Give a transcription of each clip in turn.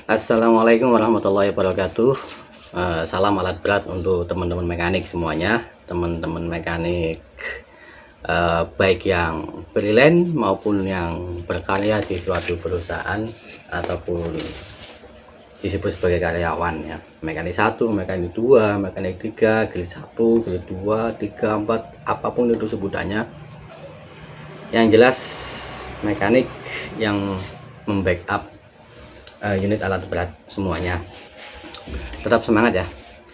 Assalamualaikum warahmatullahi wabarakatuh. Salam alat berat untuk teman-teman mekanik semuanya, teman-teman mekanik baik yang freelance maupun yang berkarya di suatu perusahaan ataupun disebut sebagai karyawan ya. Mekanik 1, mekanik 2, mekanik 3, grade 1, grade 2, 3, 4, apapun itu sebutannya. Yang jelas mekanik yang membackup unit alat berat semuanya, tetap semangat ya.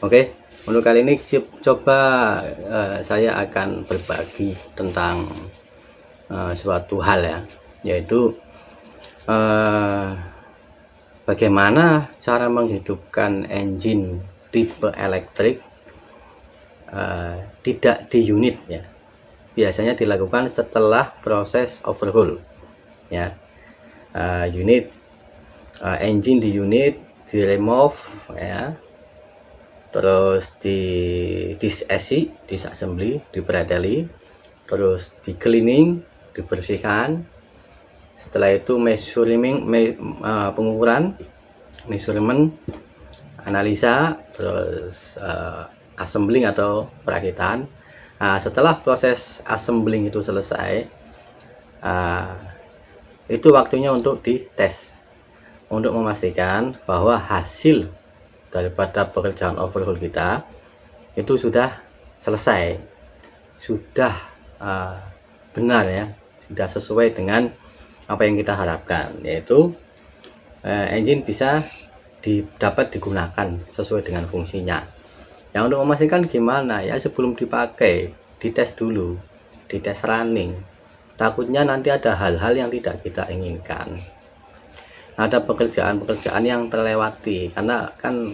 Oke, untuk kali ini coba saya akan berbagi tentang suatu hal ya, yaitu bagaimana cara menghidupkan engine tipe elektrik tidak di unit ya. Biasanya dilakukan setelah proses overhaul ya. Engine di unit di remove ya, terus di disassembly, dipreteli, terus di cleaning, dibersihkan. Setelah itu pengukuran, measurement, analisa, terus assembling atau perakitan. Nah, setelah proses assembling itu selesai, itu waktunya untuk dites, untuk memastikan bahwa hasil daripada pekerjaan overhaul kita itu sudah selesai, sudah benar ya, sudah sesuai dengan apa yang kita harapkan, yaitu engine bisa dapat digunakan sesuai dengan fungsinya. Yang untuk memastikan gimana ya, sebelum dipakai dites dulu, dites running, takutnya nanti ada hal-hal yang tidak kita inginkan, ada pekerjaan-pekerjaan yang terlewati, karena kan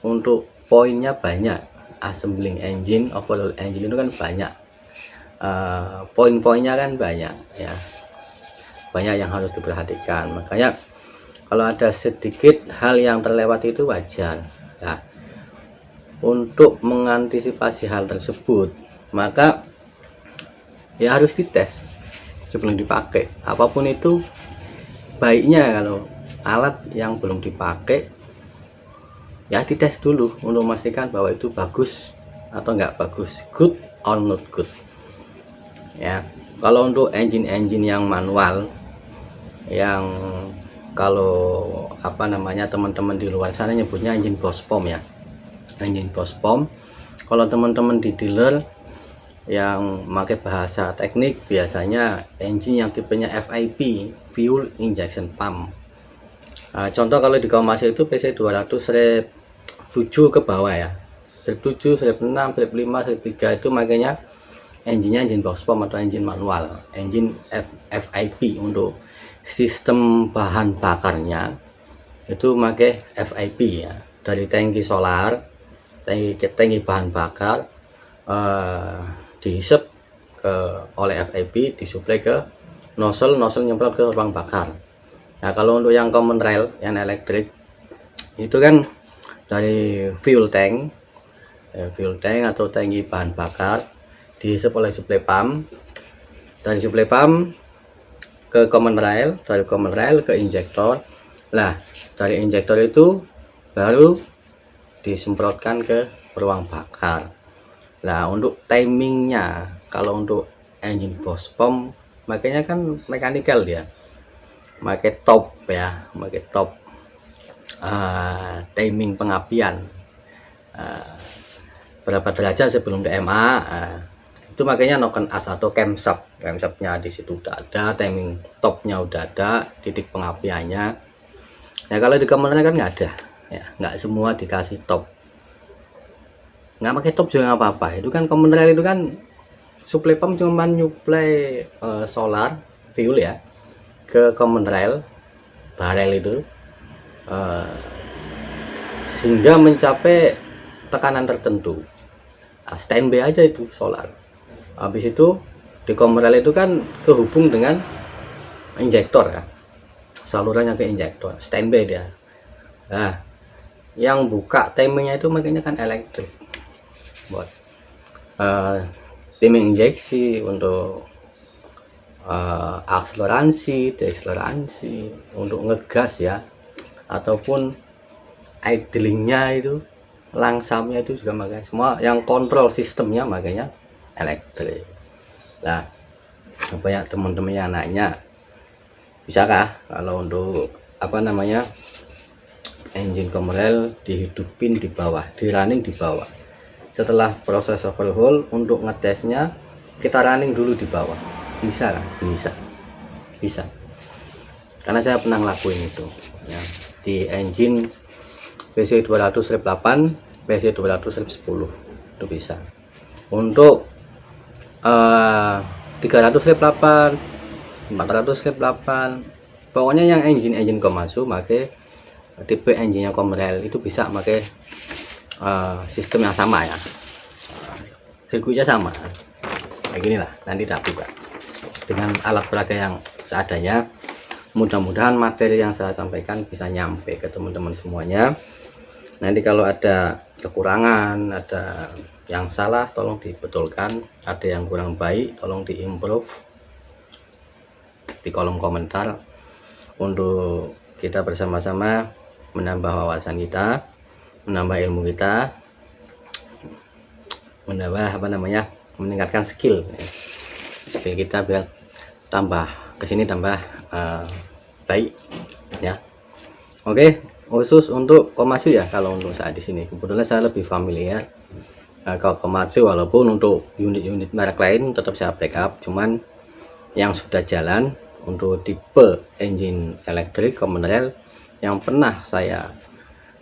untuk poinnya banyak. Assembling engine, overhaul engine itu kan banyak, poin-poinnya kan banyak ya, banyak yang harus diperhatikan. Makanya kalau ada sedikit hal yang terlewati itu wajar ya. Untuk mengantisipasi hal tersebut, maka ya harus dites sebelum dipakai. Apapun itu, baiknya kalau alat yang belum dipakai ya dites dulu untuk memastikan bahwa itu bagus atau enggak bagus, good or not good ya. Kalau untuk engine yang manual, yang kalau teman-teman di luar sana nyebutnya engine bospom ya, engine bospom. Kalau teman-teman di dealer yang pakai bahasa teknik, biasanya engine yang tipenya FIP, fuel injection pump. Contoh kalau di Kawamasa itu PC 200 strip 7 ke bawah ya, strip 7, strip 6, strip 5, strip 3 itu makanya engine-nya engine bospom atau engine manual, engine FIP. Untuk sistem bahan bakarnya itu pakai FIP ya, dari tangki solar, tangki bahan bakar, dihisap oleh FIP, disuplai ke nozzle nyemprot ke ruang bakar. Nah, kalau untuk yang common rail, yang elektrik itu kan dari fuel tank atau tangki bahan bakar, dihisap oleh supply pump, dari supply pump ke common rail, dari common rail ke injektor. Nah, dari injektor itu baru disemprotkan ke ruang bakar. Nah, untuk timingnya, kalau untuk engine bospom makanya kan mechanical dia, pakai top ya, pakai top timing pengapian, berapa derajat sebelum DMA, itu makanya noken as atau camshaftnya di situ udah ada, timing topnya udah ada, titik pengapiannya. Ya kalau di komentarnya kan nggak ada ya, nggak semua dikasih top. Nggak pakai top juga nggak apa-apa, itu kan komentar itu kan supply pump cuma nyuplai solar fuel ya ke common rail barel itu, sehingga mencapai tekanan tertentu. Standby aja itu solar. Habis itu di common rail itu kan kehubung dengan injektor ya, salurannya ke injektor, standby dia. Nah, yang buka timingnya itu makanya kan elektrik, buat timing injeksi, untuk akselerasi, deakselerasi, untuk ngegas ya, ataupun idlingnya itu, langsamnya itu juga makanya semua yang kontrol sistemnya makanya elektrik. Nah, banyak teman-teman yang nanya, bisakah kalau untuk engine Comrel dihidupin di bawah, di running di bawah, setelah proses overhaul untuk ngetesnya kita running dulu di bawah, bisa kan? Bisa karena saya pernah ngelakuin itu ya, di engine PC 200 8, PC 200 10 itu bisa. Untuk 300 8, 400 8, pokoknya yang engine Komatsu pakai tipe engine Comrel itu bisa pakai sistem yang sama ya, sirkuitnya sama kayak gini lah. Nanti tak buka dengan alat peraga yang seadanya. Mudah-mudahan materi yang saya sampaikan bisa nyampe ke teman-teman semuanya. Nanti kalau ada kekurangan, ada yang salah, tolong dibetulkan. Ada yang kurang baik, tolong diimprove di kolom komentar, untuk kita bersama-sama menambah wawasan kita, menambah ilmu kita, menambah meningkatkan skill kita biar tambah kesini tambah baik ya. Oke, khusus untuk Komatsu ya, kalau untuk saat di sini kebetulan saya lebih familiar kalau Komatsu, walaupun untuk unit-unit merek lain tetap saya backup, cuman yang sudah jalan untuk tipe engine elektrik Comrel yang pernah saya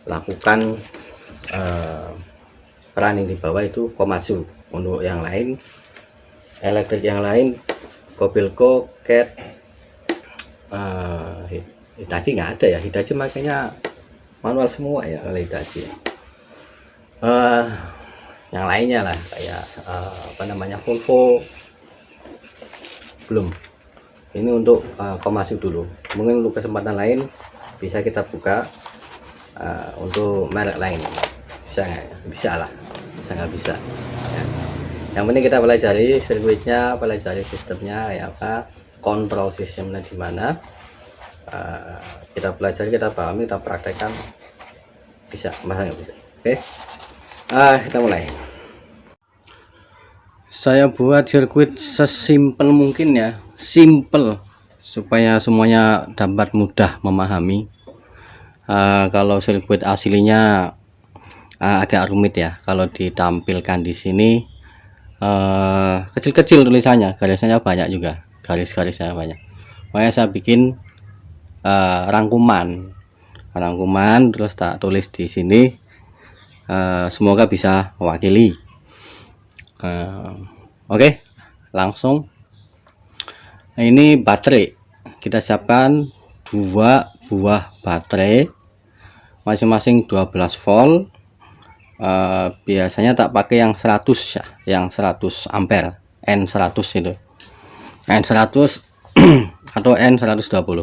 lakukan running di bawah itu Komatsu. Untuk yang lain elektrik yang lain Kobelco, Cat, Hitachi nggak ada ya. Hitachi makanya manual semua ya oleh Hitachi. Yang lainnya lah kayak Volvo belum. Ini untuk Komatsu dulu. Mungkin untuk kesempatan lain bisa kita buka untuk merek lain. Bisa nggak ya? Bisa lah, bisa nggak bisa ya. Yang penting kita pelajari sirkuitnya, pelajari sistemnya ya apa, kontrol sistemnya di mana, kita pelajari, kita pahami, kita praktekkan, bisa, masa nggak bisa. Oke, kita mulai. Saya buat sirkuit sesimpel mungkin ya, simple supaya semuanya dapat mudah memahami. Kalau sirkuit aslinya agak rumit ya kalau ditampilkan di sini. Kecil-kecil tulisannya, garisnya banyak juga, garis-garisnya banyak. Makanya saya bikin rangkuman terus tak tulis di sini, semoga bisa mewakili. Oke, langsung. Ini baterai, kita siapkan 2 buah baterai masing-masing 12 volt. Biasanya tak pakai yang 100 ya, yang 100 ampere, N100 itu, N100 atau N120.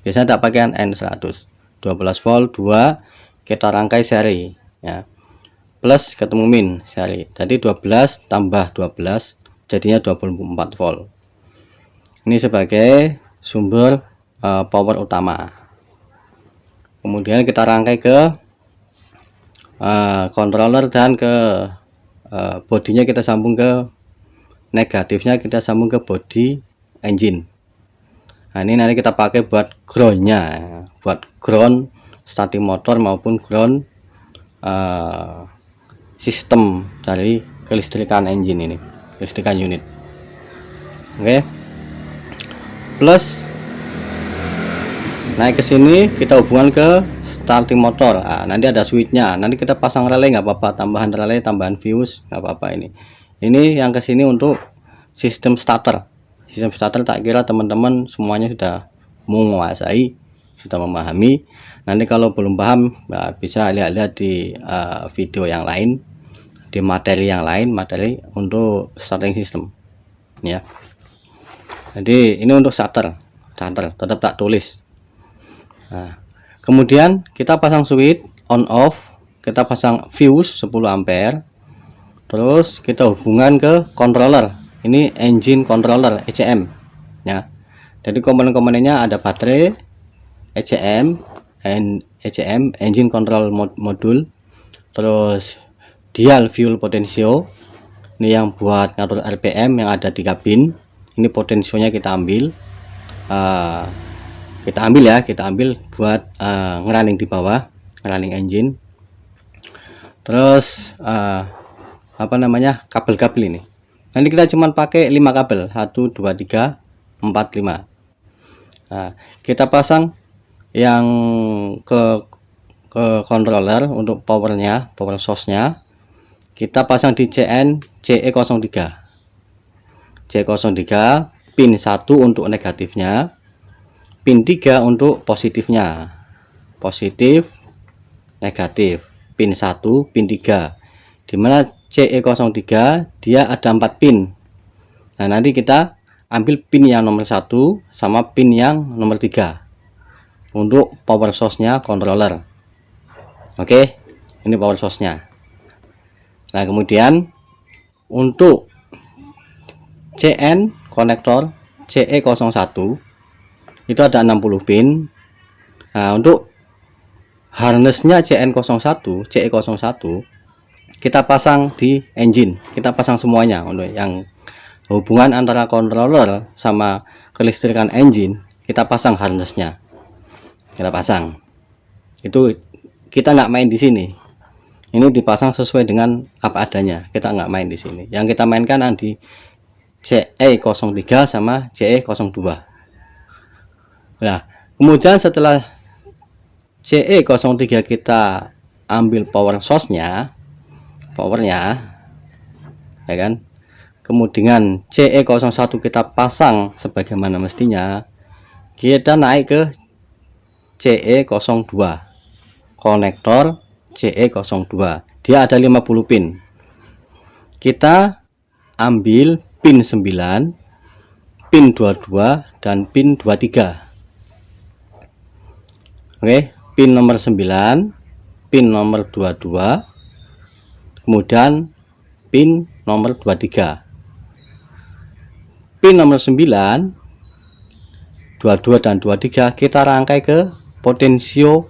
Biasanya tak pakai N100. 12 volt 2 kita rangkai seri ya, plus ketemu min seri, jadi 12 tambah 12 jadinya 24 volt. Ini sebagai sumber power utama. Kemudian kita rangkai ke controller dan ke bodinya kita sambung ke negatifnya, kita sambung ke body engine. Nah, ini nanti kita pakai buat groundnya, buat ground starting motor maupun ground sistem dari kelistrikan engine ini, kelistrikan unit. Oke, plus naik ke sini kita hubungan ke starting motor. Nanti ada switchnya, nanti kita pasang relay nggak apa-apa, tambahan relay, tambahan fuse nggak apa-apa. Ini yang kesini untuk sistem starter. Sistem starter tak kira teman-teman semuanya sudah menguasai, sudah memahami. Nanti kalau belum paham bisa lihat-lihat di video yang lain, di materi yang lain, materi untuk starting system ya. Jadi ini untuk starter tetap tak tulis. Kemudian kita pasang switch on off, kita pasang fuse 10 ampere, terus kita hubungan ke controller. Ini engine controller ECM ya. Jadi komponen-komponennya ada baterai, ECM, ECM, engine control module, terus dial fuel potensio, ini yang buat ngatur RPM yang ada di kabin. Ini potensionya kita ambil, kita ambil buat ngerunning di bawah, ngerunning engine. Terus kabel-kabel ini nanti kita cuman pakai 5 kabel, 1 2 3 4 5. Nah, kita pasang yang ke controller untuk power source-nya kita pasang di CN CE03 pin 1 untuk negatifnya, pin 3 untuk positifnya, positif negatif, pin 1 pin 3, dimana CE03 dia ada 4 pin. Nah, nanti kita ambil pin yang nomor 1 sama pin yang nomor 3 untuk power source nya controller. Oke, ini power source nya. Nah, kemudian untuk CN konektor CE01 itu ada 60 pin. Nah, untuk harnessnya CE01 kita pasang di engine, kita pasang semuanya. Untuk yang hubungan antara controller sama kelistrikan engine, kita pasang harnessnya, kita pasang. Itu kita nggak main di sini, ini dipasang sesuai dengan apa adanya, kita nggak main di sini. Yang kita mainkan di CE03 sama CE02. Nah, kemudian setelah CE03 kita ambil power source-nya, powernya, ya kan. Kemudian CE01 kita pasang sebagaimana mestinya, kita naik ke CE02, konektor CE02, dia ada 50 pin. Kita ambil pin 9, pin 22 dan pin 23. Oke, pin nomor 9, pin nomor 22, kemudian pin nomor 23. Pin nomor 9, 22 dan 23 kita rangkai ke potensio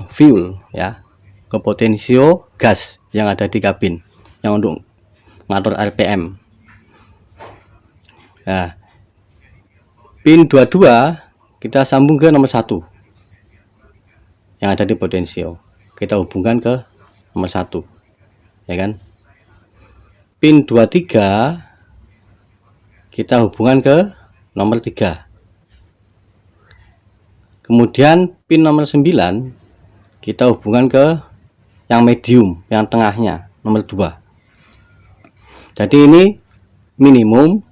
fuel, ya, ke potensio gas yang ada di kabin yang untuk ngatur RPM. Nah, pin 22 kita sambung ke nomor 1 yang ada di potensio, kita hubungkan ke nomor 1, ya kan. Pin 23 kita hubungan ke nomor 3. Kemudian pin nomor 9 kita hubungan ke yang medium, yang tengahnya, nomor 2. Jadi ini minimum,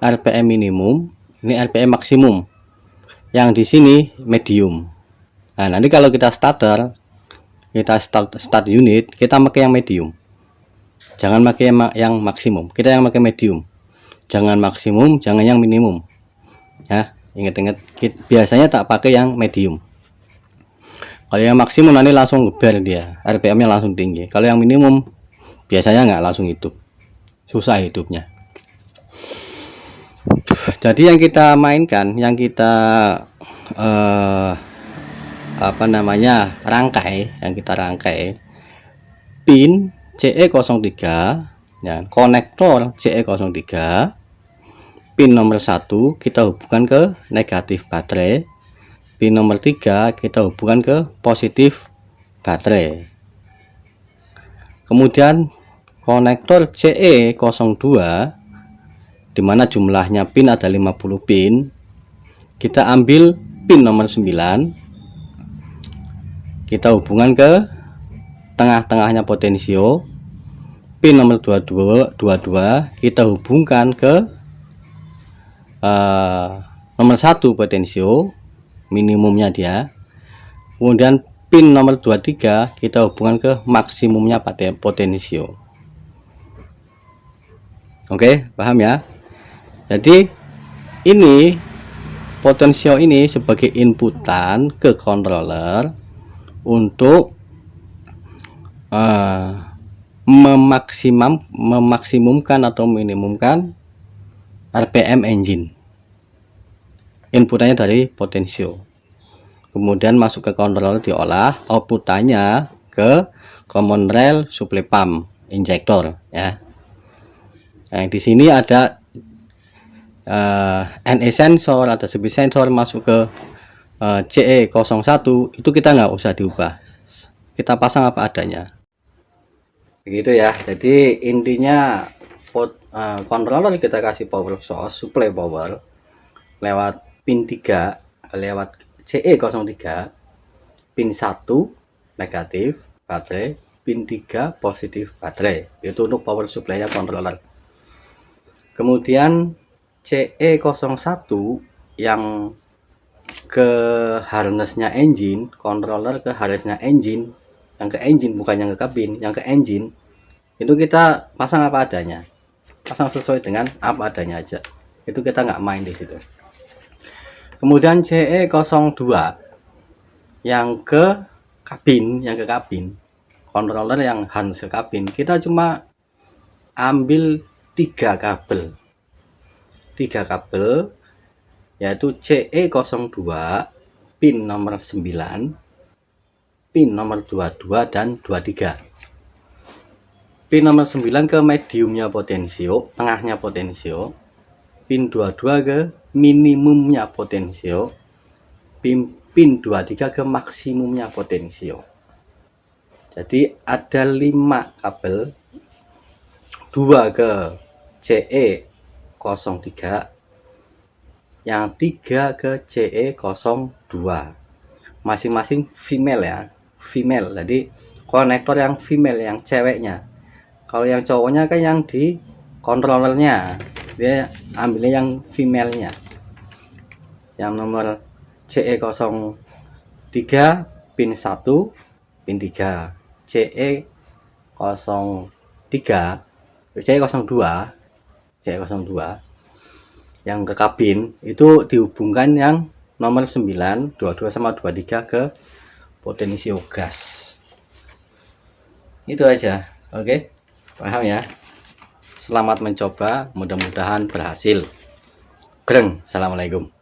RPM minimum, ini RPM maksimum. Yang di sini medium. Nah, nanti kalau kita starter, kita start unit, kita pakai yang medium. Jangan pakai yang maksimum, kita yang pakai medium. Jangan maksimum, jangan yang minimum. Ya, ingat-ingat, biasanya tak pakai yang medium. Kalau yang maksimum nanti langsung ngeber dia, RPM-nya langsung tinggi. Kalau yang minimum biasanya nggak langsung hidup, susah hidupnya. Jadi yang kita mainkan, yang kita rangkai pin CE03, ya, konektor CE03, pin nomor 1 kita hubungkan ke negatif baterai, pin nomor 3 kita hubungkan ke positif baterai. Kemudian konektor CE02 dimana jumlahnya pin ada 50 pin, kita ambil pin nomor 9, kita hubungan ke tengah-tengahnya potensio, pin nomor 22 kita hubungkan ke nomor 1 potensio, minimumnya dia. Kemudian pin nomor 23 kita hubungan ke maksimumnya potensio. Oke, paham ya? Jadi ini potensio ini sebagai inputan ke controller untuk memaksimumkan atau minimumkan RPM engine. Inputannya dari potensio. kemudian masuk ke controller, diolah, outputannya ke common rail supply pump injector ya. Yang di sini ada NA sensor, ada speed sensor masuk ke CE01, itu kita nggak usah diubah, kita pasang apa adanya begitu ya. Jadi intinya controller kita kasih power source, supply power lewat pin 3, lewat CE03, pin 1 negatif baterai, pin 3 positif baterai, itu untuk power supply nya controller. Kemudian CE01 yang ke harnessnya engine, controller ke harnessnya engine, yang ke engine bukan yang ke kabin, yang ke engine itu kita pasang apa adanya, pasang sesuai dengan apa adanya aja, itu kita nggak main di situ. Kemudian CE02 yang ke kabin, controller yang harness ke kabin, kita cuma ambil 3 kabel yaitu CE02 pin nomor 9, pin nomor 22 dan 23. Pin nomor 9 ke mediumnya potensio, tengahnya potensio, pin 22 ke minimumnya potensio, pin 23 ke maksimumnya potensio. Jadi ada 5 kabel, 2 ke CE03, yang 3 ke CE02, masing-masing female ya, female. Jadi konektor yang female, yang ceweknya. Kalau yang cowoknya kan yang di controllernya, dia ambilnya yang female-nya. Yang nomor CE03 pin 1, pin 3, CE02 yang ke kabin itu dihubungkan yang nomor 9, 22 sama 23 ke potensio gas. Itu aja. Oke, paham ya? Selamat mencoba, mudah-mudahan berhasil. Assalamualaikum.